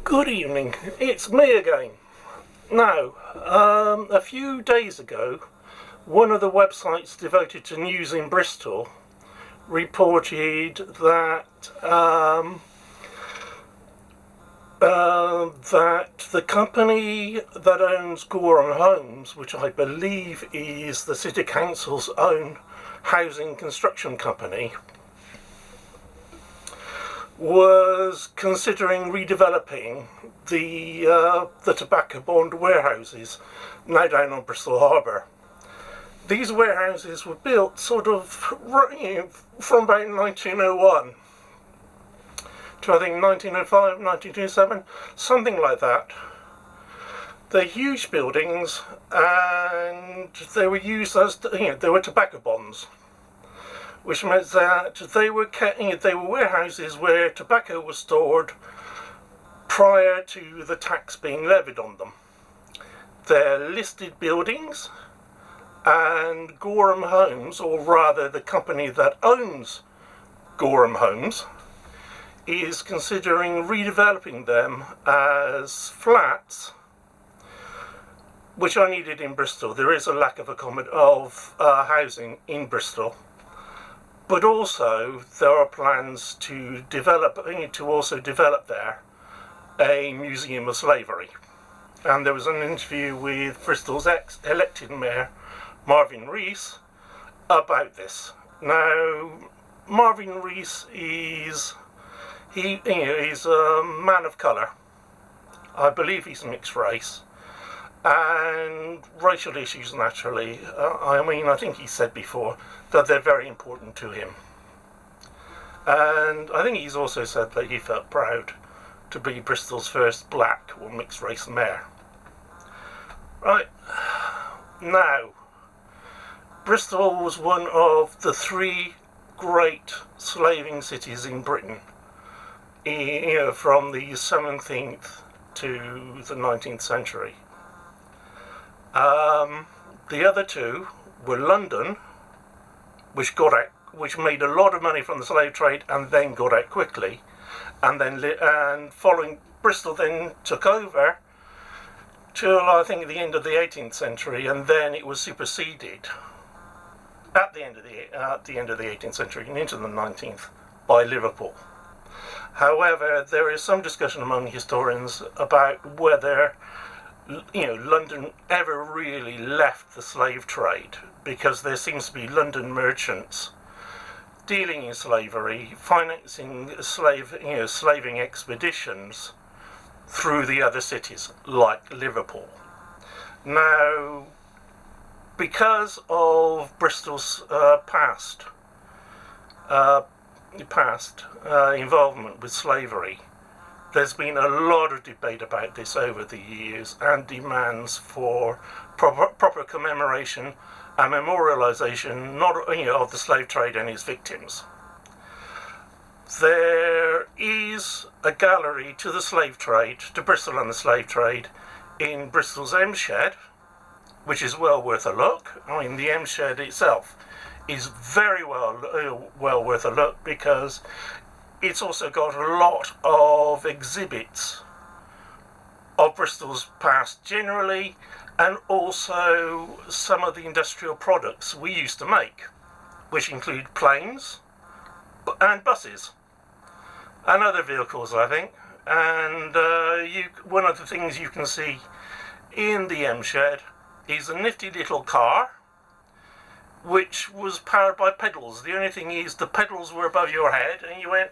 Good evening, it's me again. Now, a few days ago, one of the websites devoted to news in Bristol reported that the company that owns Gorham Homes, which I believe is the City Council's own housing construction company, was considering redeveloping the tobacco bond warehouses now down on Bristol harbour. These warehouses were built sort of from about 1901 to I think 1905, 1927, something like that. They're huge buildings and they were used as, they were tobacco bonds, which meant that they were warehouses where tobacco was stored prior to the tax being levied on them. They're listed buildings, and Gorham Homes, or rather the company that owns Gorham Homes, is considering redeveloping them as flats, which are needed in Bristol. There is a lack of housing in Bristol. But also there are plans to also develop there a museum of slavery. And there was an interview with Bristol's ex-elected mayor, Marvin Rees, about this. Now, Marvin Rees is a man of colour. I believe he's mixed race. And racial issues, naturally, I think he said before that they're very important to him. And I think he's also said that he felt proud to be Bristol's first black or mixed race mayor. Right, now, Bristol was one of the three great slaving cities in Britain, from the 17th to the 19th century. The other two were London, which made a lot of money from the slave trade and then got out quickly, and following Bristol then took over till I think the end of the 18th century, and then it was superseded at the end of the 18th century and into the 19th by Liverpool. However, there is some discussion among historians about whether London ever really left the slave trade, because there seems to be London merchants dealing in slavery, financing slaving expeditions through the other cities, like Liverpool. Now, because of Bristol's past involvement with slavery, there's been a lot of debate about this over the years and demands for proper commemoration and memorialisation of the slave trade and its victims. There is a gallery to the slave trade, to Bristol and the slave trade, in Bristol's M Shed, which is well worth a look. I mean, the M Shed itself is very well worth a look, because it's also got a lot of exhibits of Bristol's past generally, and also some of the industrial products we used to make, which include planes and buses and other vehicles, I think. And one of the things you can see in the M Shed is a nifty little car which was powered by pedals. The only thing is the pedals were above your head and you went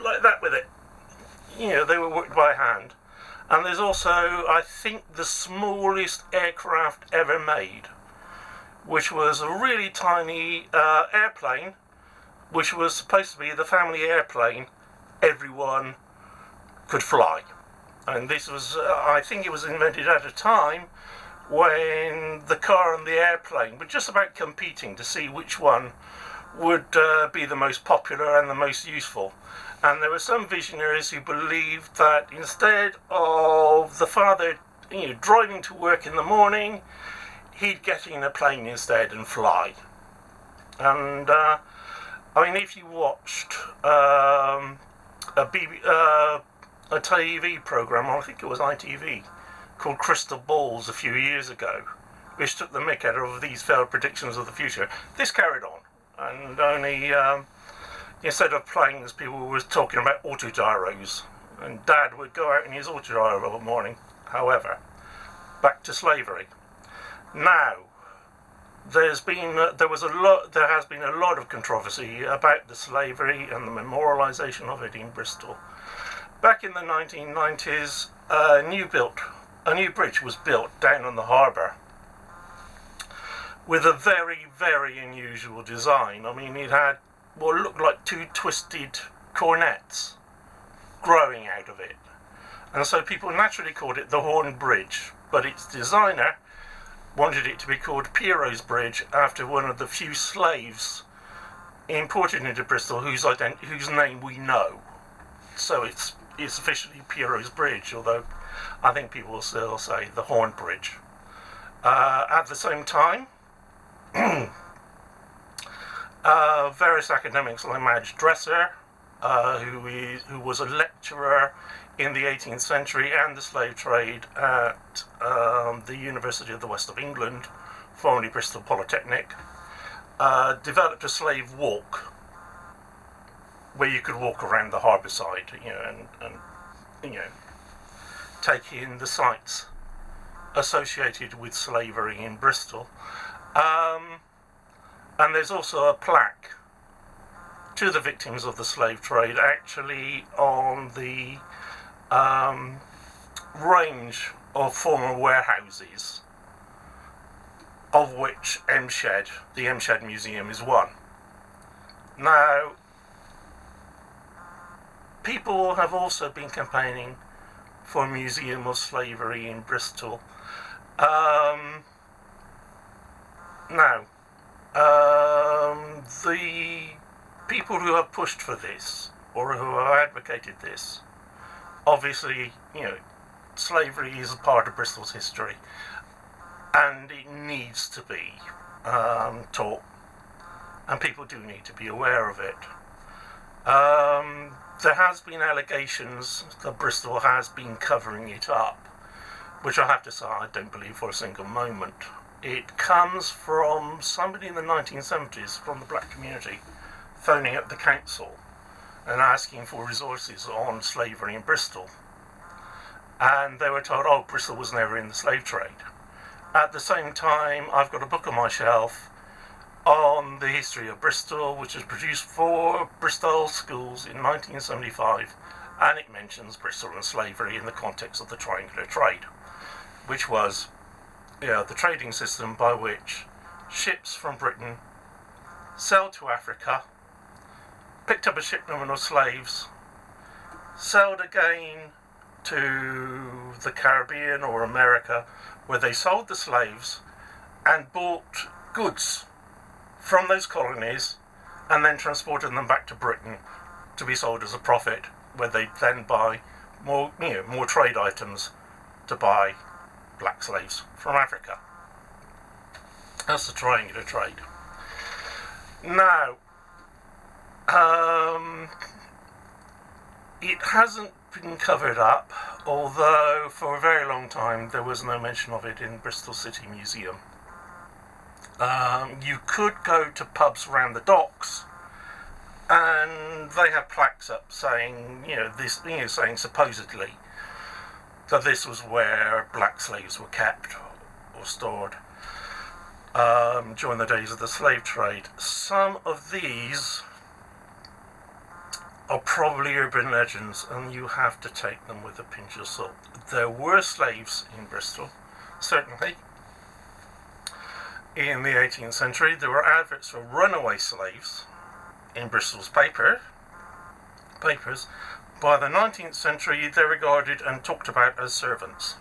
like that with it. They were worked by hand. And there's also, I think, the smallest aircraft ever made, which was a really tiny airplane, which was supposed to be the family airplane everyone could fly. And this was, I think it was invented at a time when the car and the airplane were just about competing to see which one would be the most popular and the most useful. And there were some visionaries who believed that instead of the father driving to work in the morning, he'd get in a plane instead and fly. And if you watched a TV programme, I think it was ITV, called Crystal Balls a few years ago, which took the mick out of these failed predictions of the future. This carried on, and only instead of planes, people were talking about autogyros, and Dad would go out in his autogyro of a morning. However, back to slavery. Now, there has been a lot of controversy about the slavery and the memorialisation of it in Bristol. Back in the 1990s, a new bridge was built down on the harbour with a very, very unusual design. I mean, it had what looked like two twisted cornets growing out of it. And so people naturally called it the Horn Bridge, but its designer wanted it to be called Pierrot's Bridge after one of the few slaves imported into Bristol whose name we know. So it's officially Pierrot's Bridge, although I think people will still say the Horn Bridge. At the same time, various academics like Madge Dresser, who was a lecturer in the 18th century and the slave trade at the University of the West of England, formerly Bristol Polytechnic, developed a slave walk where you could walk around the harbour side, and take in the sights associated with slavery in Bristol. And there's also a plaque to the victims of the slave trade, actually on the range of former warehouses, of which the Enslaved Museum is one. Now, people have also been campaigning for a museum of slavery in Bristol. The people who have pushed for this, or who have advocated this, obviously, slavery is a part of Bristol's history, and it needs to be taught, and people do need to be aware of it. There has been allegations that Bristol has been covering it up, which I have to say I don't believe for a single moment. It comes from somebody in the 1970s from the black community phoning up the council and asking for resources on slavery in Bristol. And they were told, Bristol was never in the slave trade. At the same time, I've got a book on my shelf on the history of Bristol, which was produced for Bristol schools in 1975, and it mentions Bristol and slavery in the context of the triangular trade, which was the trading system by which ships from Britain sailed to Africa, picked up a shipment of slaves, sailed again to the Caribbean or America, where they sold the slaves and bought goods from those colonies and then transported them back to Britain to be sold as a profit, where they then buy more trade items to buy black slaves from Africa. That's the triangular trade. Now, it hasn't been covered up, although for a very long time there was no mention of it in Bristol City Museum. You could go to pubs around the docks, and they have plaques up saying, saying supposedly that this was where black slaves were kept or stored during the days of the slave trade. Some of these are probably urban legends, and you have to take them with a pinch of salt. There were slaves in Bristol, certainly. In the 18th century, there were adverts for runaway slaves in Bristol's papers. By the 19th century, they're regarded and talked about as servants.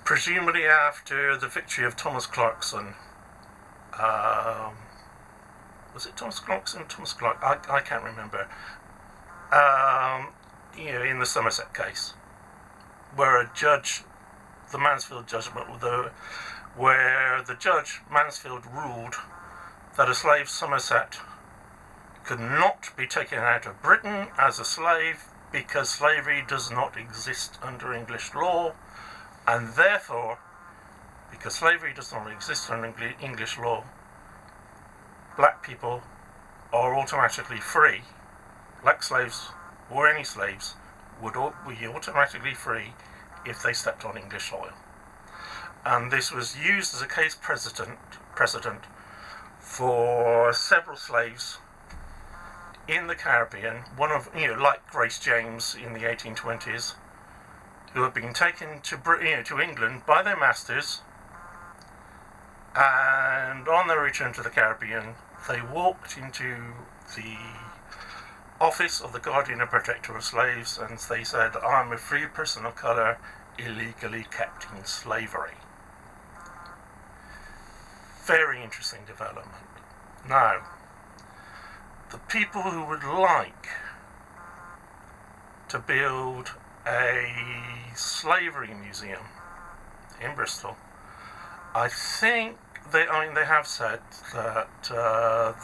Presumably after the victory of Thomas Clarkson, was it Thomas Clarkson? Thomas Clark? I can't remember. In the Somerset case, where a judge, the Mansfield judgment, where the judge Mansfield ruled that a slave Somerset could not be taken out of Britain as a slave because slavery does not exist under English law, and therefore, because slavery does not exist under English law, black people are automatically free. Black slaves, or any slaves, would be automatically free if they stepped on English soil. And this was used as a case precedent for several slaves in the Caribbean, like Grace James in the 1820s, who had been taken to England by their masters, and on their return to the Caribbean, they walked into the office of the Guardian and Protector of Slaves, and they said, "I'm a free person of colour, illegally kept in slavery." Very interesting development. Now, the people who would like to build a slavery museum in Bristol, I think they have said that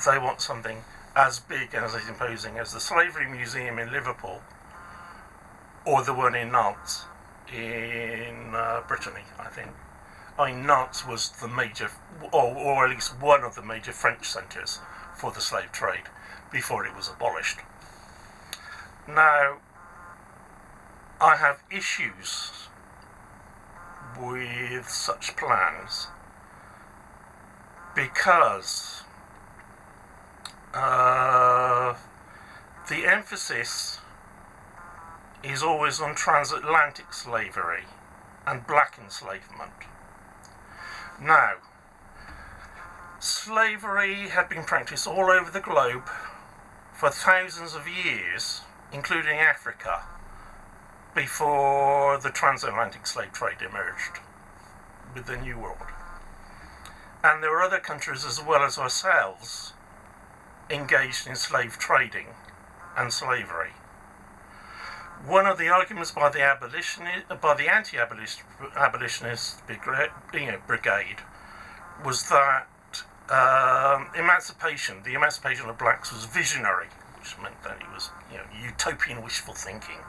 they want something as big and as imposing as the Slavery Museum in Liverpool or the one in Nantes in Brittany, I think. Nantes was the major, or at least one of the major French centres for the slave trade before it was abolished. Now, I have issues with such plans because the emphasis is always on transatlantic slavery and black enslavement. Now, slavery had been practiced all over the globe for thousands of years, including Africa, before the transatlantic slave trade emerged with the New World. And there were other countries as well as ourselves engaged in slave trading and slavery. One of the arguments by the anti-abolitionist brigade was that the emancipation of blacks was visionary, which meant that it was utopian wishful thinking.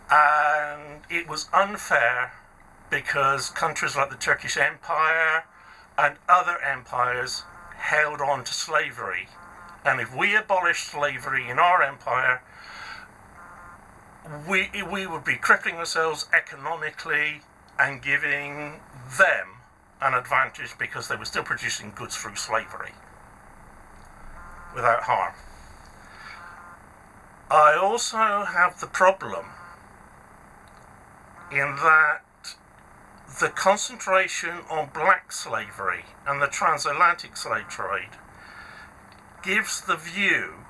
And it was unfair because countries like the Turkish Empire and other empires held on to slavery. And if we abolished slavery in our empire, we would be crippling ourselves economically and giving them an advantage because they were still producing goods through slavery without harm. I also have the problem in that the concentration on black slavery and the transatlantic slave trade gives the view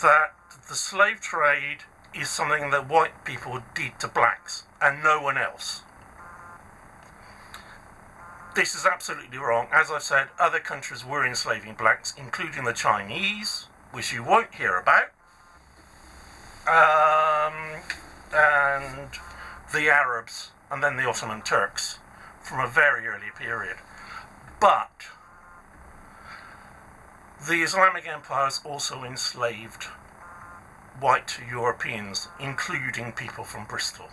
that the slave trade is something that white people did to blacks and no one else. This is absolutely wrong. As I've said, other countries were enslaving blacks, including the Chinese, which you won't hear about, and the Arabs, and then the Ottoman Turks from a very early period. But the Islamic empires also enslaved white Europeans, including people from Bristol.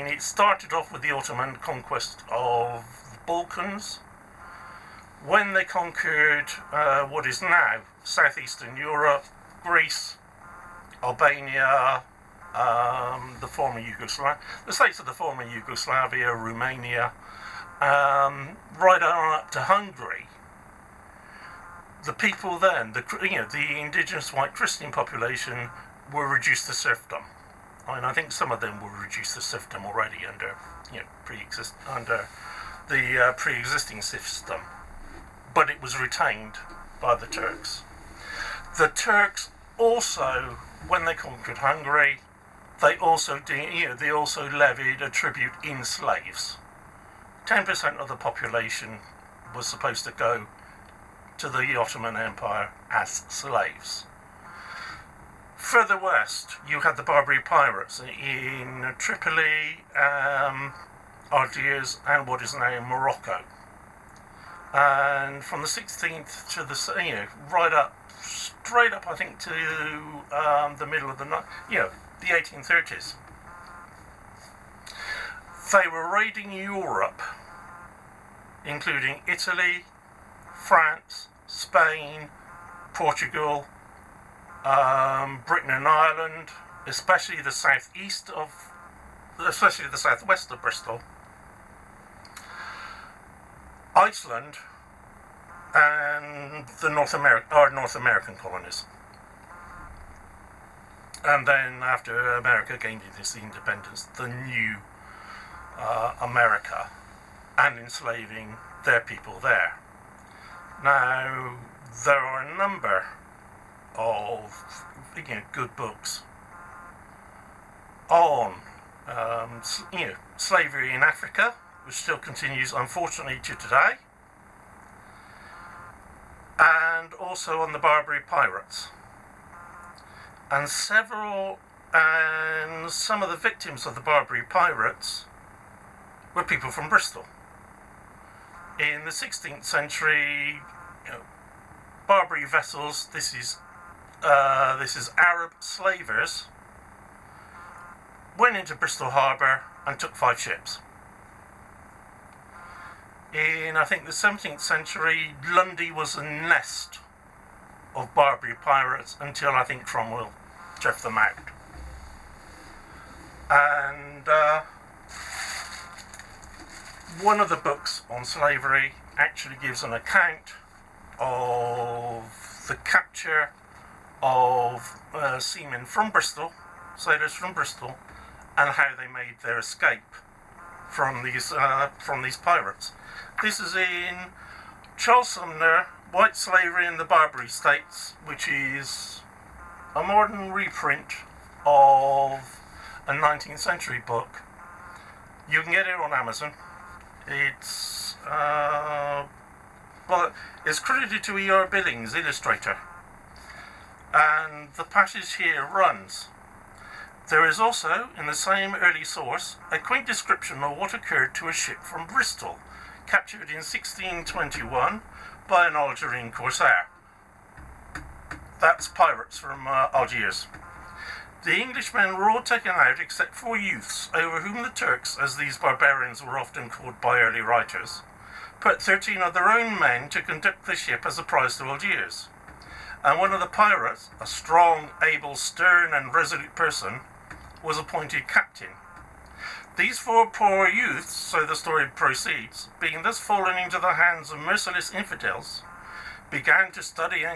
It started off with the Ottoman conquest of the Balkans. When they conquered what is now southeastern Europe, Greece, Albania, the states of the former Yugoslavia, Romania, right on up to Hungary, the people then, the indigenous white Christian population, were reduced to serfdom. I think some of them were reduced to serfdom already under the pre-existing system, but it was retained by the Turks. The Turks also, when they conquered Hungary, they also levied a tribute in slaves. 10% of the population was supposed to go to the Ottoman Empire as slaves. Further west, you had the Barbary pirates in Tripoli, Algiers, and what is now Morocco. and from the 16th to the, right up, straight up, I think, to the middle of the the 1830s. They were raiding Europe, including Italy, France, Spain, Portugal, Britain and Ireland, especially the southwest of Bristol, Iceland, and the North American colonies. And then after America gained its independence, the new America, and enslaving their people there. Now, there are a number of good books on slavery in Africa, which still continues unfortunately to today, and also on the Barbary pirates. And some of the victims of the Barbary pirates were people from Bristol. In the 16th century, Barbary vessels, this is Arab slavers, went into Bristol harbour and took 5 ships. In, I think, the 17th century, Lundy was a nest of Barbary pirates until, I think, Cromwell drove them out. And one of the books on slavery actually gives an account of the capture of seamen from Bristol, sailors from Bristol, and how they made their escape from these pirates. This is in Charles Sumner, White Slavery in the Barbary States, which is a modern reprint of a 19th century book. You can get it on Amazon. It's it's credited to E.R. Billings, illustrator. And the passage here runs: there is also, in the same early source, a quaint description of what occurred to a ship from Bristol, captured in 1621 by an Algerine corsair. That's pirates from Algiers. The Englishmen were all taken out except 4 youths, over whom the Turks, as these barbarians were often called by early writers, put 13 of their own men to conduct the ship as a prize to Algiers. And one of the pirates, a strong, able, stern and resolute person, was appointed captain. These 4 poor youths, so the story proceeds, being thus fallen into the hands of merciless infidels, began to study and